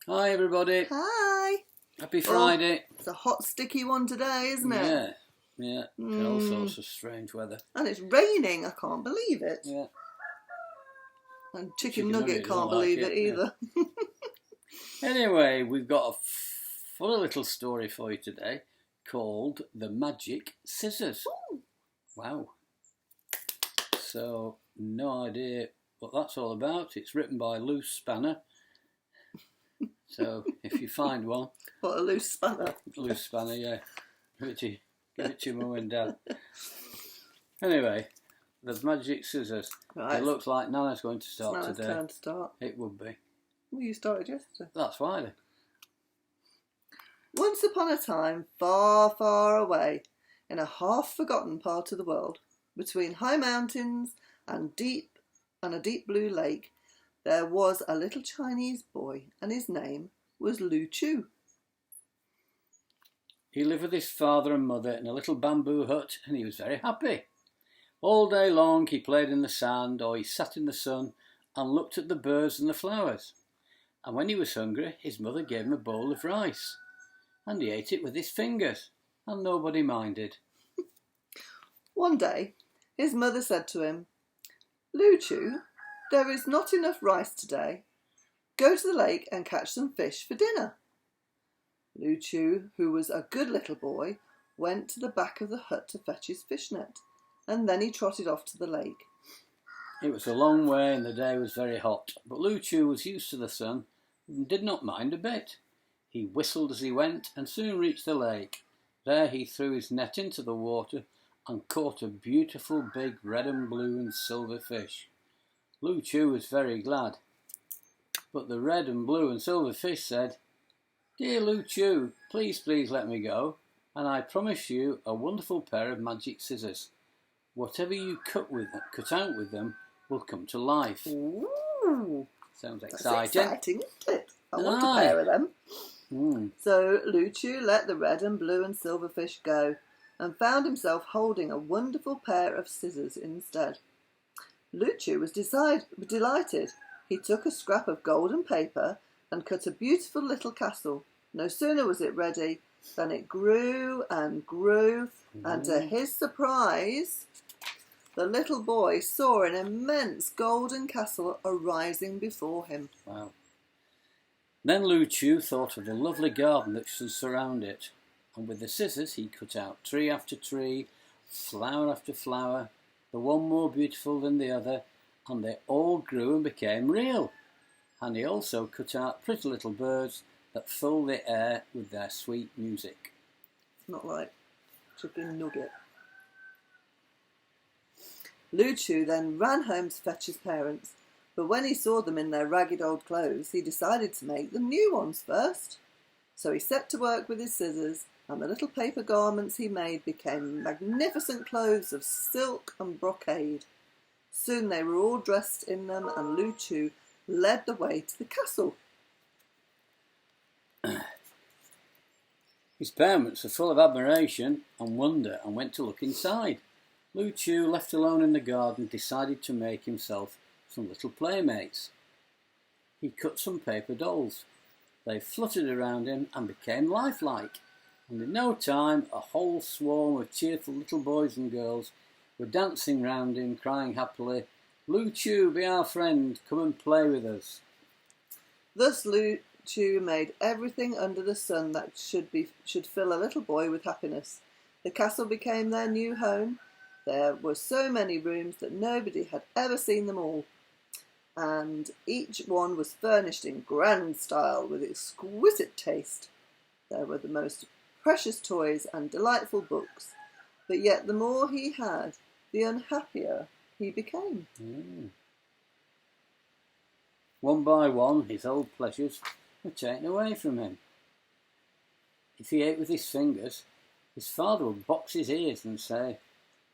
Hi everybody. Hi. Happy Friday. It's a hot, sticky one today, isn't it? Yeah. All sorts of strange weather. And it's raining. I can't believe it. Yeah. And Chicken Nugget can't like believe it either. Yeah. Anyway, we've got a funny little story for you today called The Magic Scissors. Ooh. Wow. So, no idea what that's all about. It's written by Lou Spanner. So, if you find one... What, a loose spanner? Loose spanner, yeah. Give it to your mum and dad. Anyway, the Magic Scissors. Right. It looks like Nana's going to start today. Nana's turn to start. It would be. Well, you started yesterday. That's why then. Once upon a time, far, far away, in a half-forgotten part of the world, between high mountains and a deep blue lake, there was a little Chinese boy, and his name was Lu Chu. He lived with his father and mother in a little bamboo hut, and he was very happy. All day long he played in the sand, or he sat in the sun and looked at the birds and the flowers. And when he was hungry, his mother gave him a bowl of rice, and he ate it with his fingers, and nobody minded. One day, his mother said to him, "Lu Chu, there is not enough rice today. Go to the lake and catch some fish for dinner." Lu Chu, who was a good little boy, went to the back of the hut to fetch his fish net, and then he trotted off to the lake. It was a long way and the day was very hot, but Lu Chu was used to the sun and did not mind a bit. He whistled as he went and soon reached the lake. There he threw his net into the water and caught a beautiful big red and blue and silver fish. Lu Chu was very glad, but the red and blue and silver fish said, "Dear Lu Chu, please let me go, and I promise you a wonderful pair of magic scissors. Whatever you cut out with them will come to life." Ooh, sounds exciting. That's exciting, isn't it? I want a pair of them. So Lu Chu let the red and blue and silver fish go, and found himself holding a wonderful pair of scissors instead. Lu Chu was delighted. He took a scrap of golden paper and cut a beautiful little castle. No sooner was it ready than it grew and grew, and to his surprise, the little boy saw an immense golden castle arising before him. Wow. Then Lu Chu thought of the lovely garden that should surround it, and with the scissors he cut out tree after tree, flower after flower, the one more beautiful than the other, and they all grew and became real. And he also cut out pretty little birds that filled the air with their sweet music. Not like Chicken Nugget. Lu Chu then ran home to fetch his parents, but when he saw them in their ragged old clothes, he decided to make them new ones first. So he set to work with his scissors, and the little paper garments he made became magnificent clothes of silk and brocade. Soon they were all dressed in them, and Lu Chu led the way to the castle. His parents were full of admiration and wonder and went to look inside. Lu Chu, left alone in the garden, decided to make himself some little playmates. He cut some paper dolls. They fluttered around him and became lifelike, and in no time a whole swarm of cheerful little boys and girls were dancing round him, crying happily, "Lu Chu, be our friend, come and play with us." Thus Lu Chu made everything under the sun that should fill a little boy with happiness. The castle became their new home. There were so many rooms that nobody had ever seen them all, and each one was furnished in grand style with exquisite taste. There were the most precious toys and delightful books, but yet the more he had, the unhappier he became. One by one, his old pleasures were taken away from him. If he ate with his fingers, his father would box his ears and say,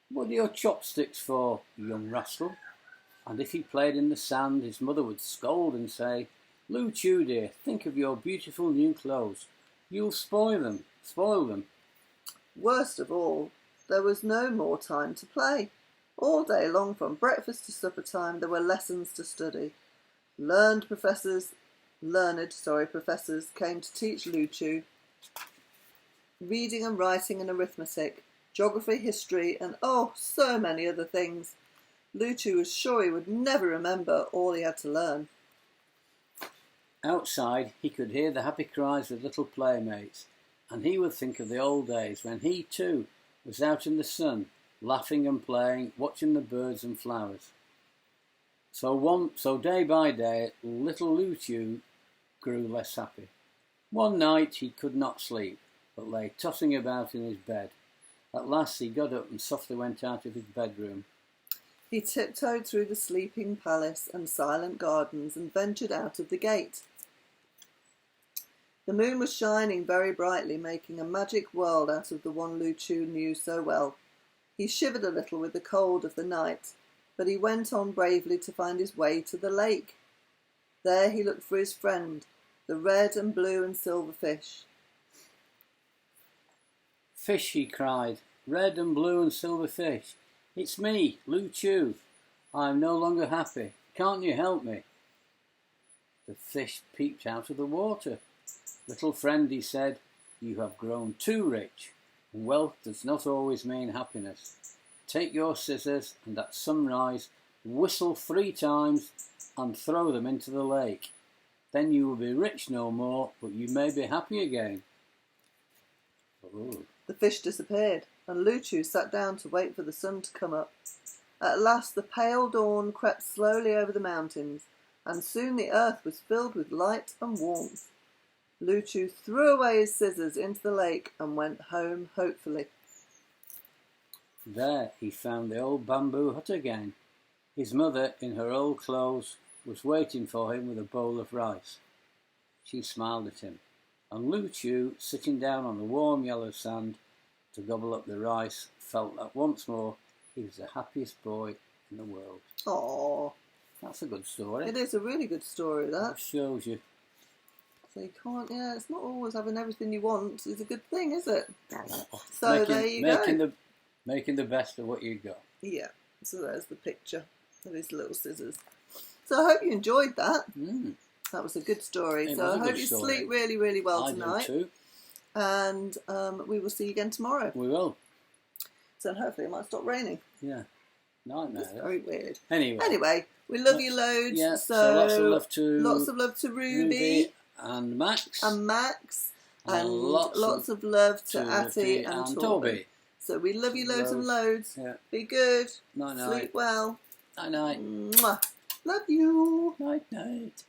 "What are your chopsticks for, you young rascal?" And if he played in the sand, his mother would scold and say, "Lu Chu, dear, think of your beautiful new clothes. You'll spoil them. Worst of all, there was no more time to play. All day long, from breakfast to supper time, there were lessons to study. Learned professors professors came to teach Lu Chu reading and writing and arithmetic, geography, history, and oh, so many other things. Lu Chu was sure he would never remember all he had to learn. Outside, he could hear the happy cries of little playmates, and he would think of the old days when he too was out in the sun, laughing and playing, watching the birds and flowers. So day by day, little Lu Chu grew less happy. One night he could not sleep, but lay tossing about in his bed. At last he got up and softly went out of his bedroom. He tiptoed through the sleeping palace and silent gardens and ventured out of the gate. The moon was shining very brightly, making a magic world out of the one Lu Chu knew so well. He shivered a little with the cold of the night, but he went on bravely to find his way to the lake. There he looked for his friend, the red and blue and silver fish. "Fish," he cried, "red and blue and silver fish. It's me, Lu Chu. I am no longer happy. Can't you help me?" The fish peeped out of the water. "Little friend," he said, "you have grown too rich, and wealth does not always mean happiness. Take your scissors and at sunrise whistle 3 times and throw them into the lake. Then you will be rich no more, but you may be happy again." Ooh. The fish disappeared, and Lu Chu sat down to wait for the sun to come up. At last the pale dawn crept slowly over the mountains, and soon the earth was filled with light and warmth. Lu Chu threw away his scissors into the lake and went home hopefully. There he found the old bamboo hut again. His mother, in her old clothes, was waiting for him with a bowl of rice. She smiled at him, and Lu Chu, sitting down on the warm yellow sand to gobble up the rice, felt that once more he was the happiest boy in the world. Aww. That's a good story. It is a really good story, that. That shows you. So you can't, it's not always having everything you want is a good thing, is it? So there you go. Making the best of what you got. Yeah, so there's the picture of his little scissors. So I hope you enjoyed that. That was a good story. So I hope you sleep really, really well tonight. I do too. And we will see you again tomorrow. We will. So hopefully it might stop raining. Yeah. Nightmare. It's very weird. Anyway, we love you loads. Yeah, so lots of love to Ruby and Max. And lots of love to Atty and Toby. So we love you loads and loads. Yeah. Be good. Night night. Sleep well. Night night. Mwah. Love you. Night night.